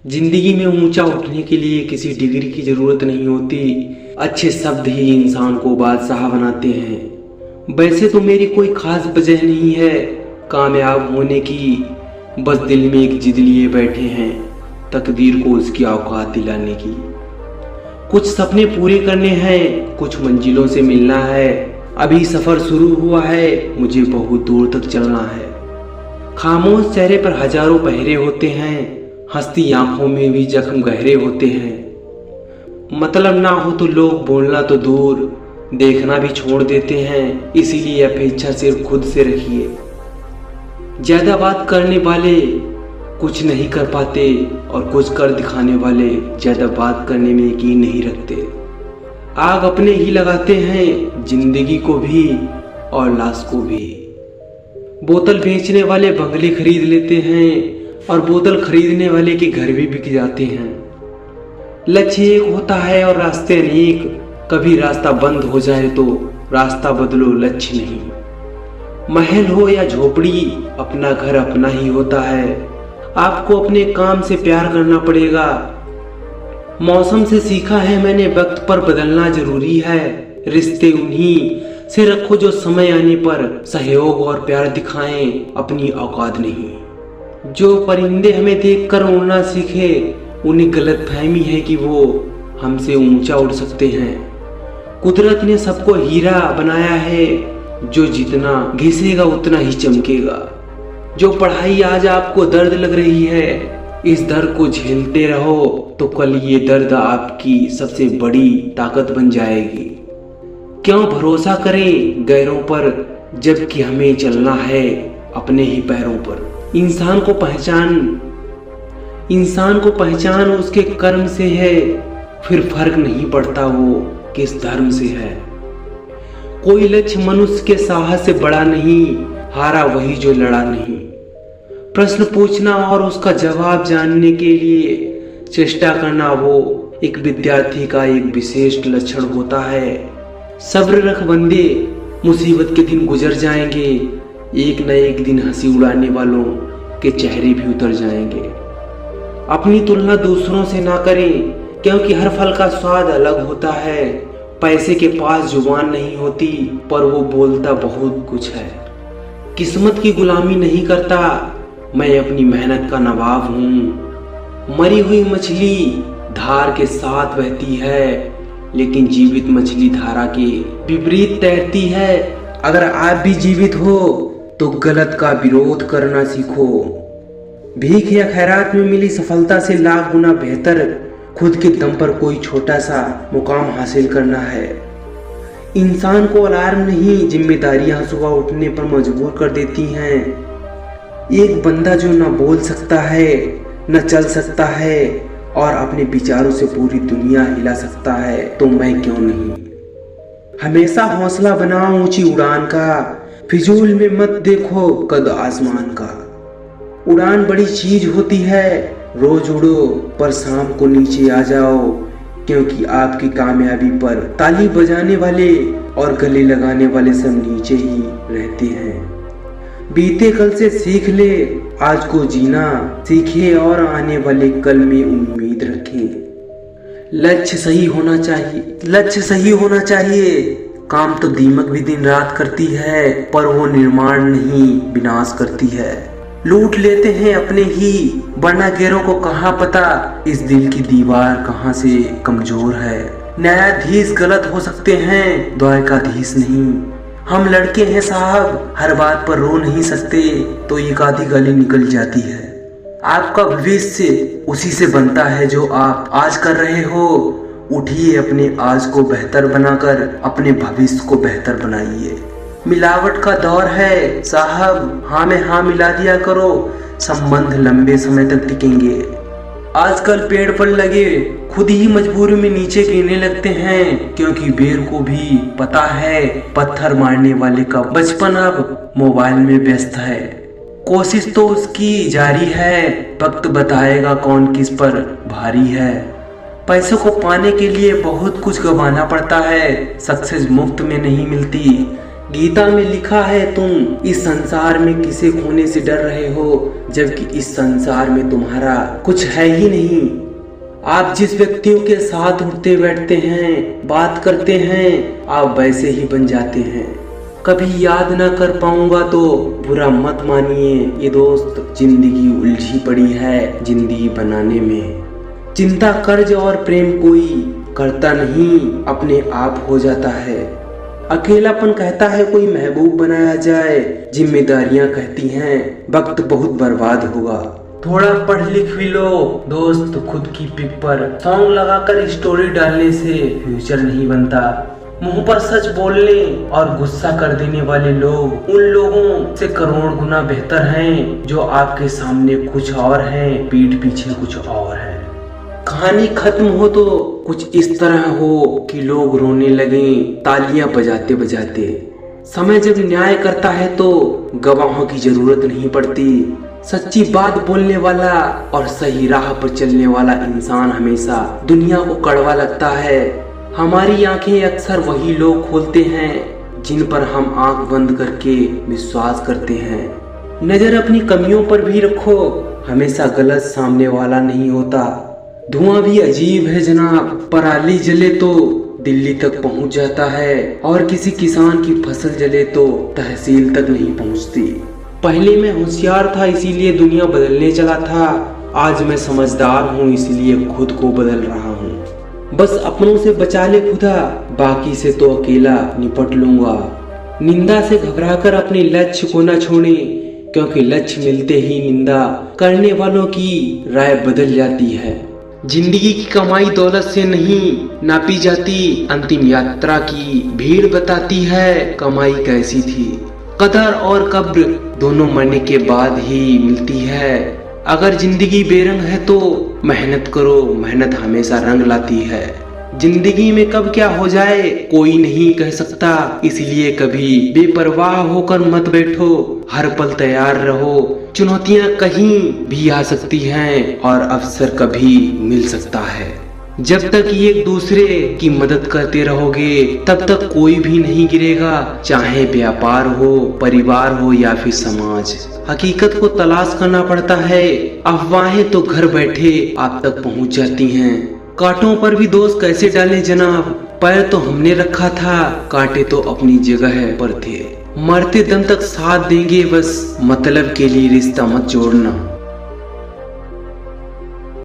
जिंदगी में ऊंचा उठने के लिए किसी डिग्री की जरूरत नहीं होती। अच्छे शब्द ही इंसान को बादशाह बनाते हैं। वैसे तो मेरी कोई खास वजह नहीं है कामयाब होने की, बस दिल में एक जिद लिए बैठे हैं तकदीर को उसकी औकात दिलाने की। कुछ सपने पूरे करने हैं, कुछ मंजिलों से मिलना है। अभी सफर शुरू हुआ है, मुझे बहुत दूर तक चलना है। खामोश चेहरे पर हजारों पहरे होते हैं, हंसती आंखों में भी जख्म गहरे होते हैं। मतलब ना हो तो लोग बोलना तो दूर, देखना भी छोड़ देते हैं। इसीलिए अपेक्षा सिर्फ खुद से रखिए। ज्यादा बात करने वाले कुछ नहीं कर पाते और कुछ कर दिखाने वाले ज्यादा बात करने में यकीन नहीं रखते। आग अपने ही लगाते हैं, जिंदगी को भी और लाश को भी। बोतल बेचने वाले बंगले खरीद लेते हैं और बोतल खरीदने वाले के घर भी बिक जाते हैं। लक्ष्य एक होता है और रास्ते अनेक। कभी रास्ता बंद हो जाए तो रास्ता बदलो, लक्ष्य नहीं। महल हो या झोपड़ी, अपना घर अपना ही होता है। आपको अपने काम से प्यार करना पड़ेगा। मौसम से सीखा है मैंने, वक्त पर बदलना जरूरी है। रिश्ते उन्हीं से रखो जो समय आने पर सहयोग और प्यार दिखाएं, अपनी औकात नहीं। जो परिंदे हमें देखकर उड़ना सीखे, उन्हें गलतफहमी है कि वो हमसे ऊंचा उड़ सकते हैं। कुदरत ने सबको हीरा बनाया है, जो जितना घिसेगा उतना ही चमकेगा। जो पढ़ाई आज आपको दर्द लग रही है, इस दर्द को झेलते रहो तो कल ये दर्द आपकी सबसे बड़ी ताकत बन जाएगी। क्यों भरोसा करें गैरों पर, जबकि हमें चलना है अपने ही पैरों पर। इंसान को पहचान उसके कर्म से है, फिर फर्क नहीं पड़ता वो किस धर्म से है। कोई लक्ष्य मनुष्य के साहस से बड़ा नहीं, हारा वही जो लड़ा नहीं। प्रश्न पूछना और उसका जवाब जानने के लिए चेष्टा करना, वो एक विद्यार्थी का एक विशेष लक्षण होता है। सब्र रख बंदे, मुसीबत के दिन गुजर जाएंगे। एक न एक दिन हंसी उड़ाने वालों के चेहरे भी उतर जाएंगे। अपनी तुलना दूसरों से ना करें, क्योंकि हर फल का स्वाद अलग होता है। पैसे के पास जुबान नहीं होती, पर वो बोलता बहुत कुछ है। किस्मत की गुलामी नहीं करता, मैं अपनी मेहनत का नवाब हूँ। मरी हुई मछली धार के साथ बहती है, लेकिन जीवित मछली धारा के विपरीत तैरती है। अगर आप भी जीवित हो तो गलत का विरोध करना सीखो। भीख या खैरात में मिली सफलता से लाख गुना बेहतर खुद के दम पर कोई छोटा सा मुकाम हासिल करना है। इंसान को अलार्म नहीं, जिम्मेदारियां सुबह उठने पर मजबूर कर देती हैं। एक बंदा जो न बोल सकता है, न चल सकता है और अपने विचारों से पूरी दुनिया हिला सकता है, तो मैं क्यों नहीं। हमेशा हौसला बनाओ ऊंची उड़ान का, फिजूल में मत देखो कद आसमान का। उड़ान बड़ी चीज होती है, रोज उड़ो पर शाम को नीचे आ जाओ, क्योंकि आपकी कामयाबी पर ताली बजाने वाले और गले लगाने वाले सब नीचे ही रहते हैं। बीते कल से सीख ले, आज को जीना सीखे और आने वाले कल में उम्मीद रखें। लक्ष्य सही होना चाहिए। काम तो दीमक भी दिन रात करती है, पर वो निर्माण नहीं विनाश करती है। लूट लेते हैं अपने ही, वरना गैरों को कहाँ पता इस दिल की दीवार कहाँ से कमजोर है। न्यायाधीश गलत हो सकते हैं, द्वारकाधीश नहीं। हम लड़के हैं साहब, हर बात पर रो नहीं सकते, तो एक आधी गाली निकल जाती है। आपका भविष्य उसी से बनता है जो आप आज कर रहे हो। उठिए, अपने आज को बेहतर बनाकर अपने भविष्य को बेहतर बनाइए। मिलावट का दौर है साहब, हाँ में हाँ मिला दिया करो, संबंध लंबे समय तक टिकेंगे। आजकल पेड़ पर लगे खुद ही मजबूरी में नीचे गिरने लगते हैं, क्योंकि बेर को भी पता है पत्थर मारने वाले का बचपन अब मोबाइल में व्यस्त है। कोशिश तो उसकी जारी है, वक्त बताएगा कौन किस पर भारी है। पैसों को पाने के लिए बहुत कुछ गंवाना पड़ता है, सक्सेस मुफ्त में नहीं मिलती। गीता में लिखा है तुम इस संसार में किसे खोने से डर रहे हो, जबकि इस संसार में तुम्हारा कुछ है ही नहीं। आप जिस व्यक्तियों के साथ उठते बैठते हैं, बात करते हैं, आप वैसे ही बन जाते हैं। कभी याद ना कर पाऊंगा तो बुरा मत मानिए ये दोस्त, जिंदगी उलझी पड़ी है जिंदगी बनाने में। चिंता, कर्ज और प्रेम कोई करता नहीं, अपने आप हो जाता है। अकेलापन कहता है कोई महबूब बनाया जाए, जिम्मेदारियां कहती हैं वक्त बहुत बर्बाद होगा। थोड़ा पढ़ लिख भी लो दोस्त खुद की पिक पर, सॉन्ग लगाकर स्टोरी डालने से फ्यूचर नहीं बनता। मुंह पर सच बोलने और गुस्सा कर देने वाले लोग उन लोगों से करोड़ गुना बेहतर हैं जो आपके सामने कुछ और हैं, पीठ पीछे कुछ और है। कहानी खत्म हो तो कुछ इस तरह हो कि लोग रोने लगे तालियां बजाते बजाते। समय जब न्याय करता है तो गवाहों की जरूरत नहीं पड़ती। सच्ची बात बोलने वाला और सही राह पर चलने वाला इंसान हमेशा दुनिया को कड़वा लगता है। हमारी आंखें अक्सर वही लोग खोलते हैं जिन पर हम आंख बंद करके विश्वास करते हैं। नजर अपनी कमियों पर भी रखो, हमेशा गलत सामने वाला नहीं होता। धुआं भी अजीब है जनाब, पराली जले तो दिल्ली तक पहुंच जाता है और किसी किसान की फसल जले तो तहसील तक नहीं पहुंचती। पहले मैं होशियार था इसीलिए दुनिया बदलने चला था, आज मैं समझदार हूँ इसीलिए खुद को बदल रहा हूँ। बस अपनों से बचा ले खुदा, बाकी से तो अकेला निपट लूंगा। निंदा से घबराकर अपने लक्ष्य को न छोड़े, क्योंकि लक्ष्य मिलते ही निंदा करने वालों की राय बदल जाती है। जिंदगी की कमाई दौलत से नहीं नापी जाती, अंतिम यात्रा की भीड़ बताती है कमाई कैसी थी। कदर और कब्र दोनों मरने के बाद ही मिलती है। अगर जिंदगी बेरंग है तो मेहनत करो, मेहनत हमेशा रंग लाती है। जिंदगी में कब क्या हो जाए कोई नहीं कह सकता, इसलिए कभी बेपरवाह होकर मत बैठो, हर पल तैयार रहो। चुनौतियां कहीं भी आ सकती हैं और अवसर कभी मिल सकता है। जब तक एक दूसरे की मदद करते रहोगे तब तक कोई भी नहीं गिरेगा, चाहे व्यापार हो, परिवार हो या फिर समाज। हकीकत को तलाश करना पड़ता है, अफवाहें तो घर बैठे आप तक पहुंच जाती हैं। कांटों पर भी दोस्त कैसे डालें जनाब, पैर तो हमने रखा था, कांटे तो अपनी जगह पर थे। मरते दम तक साथ देंगे बस, मतलब के लिए रिश्ता मत जोड़ना।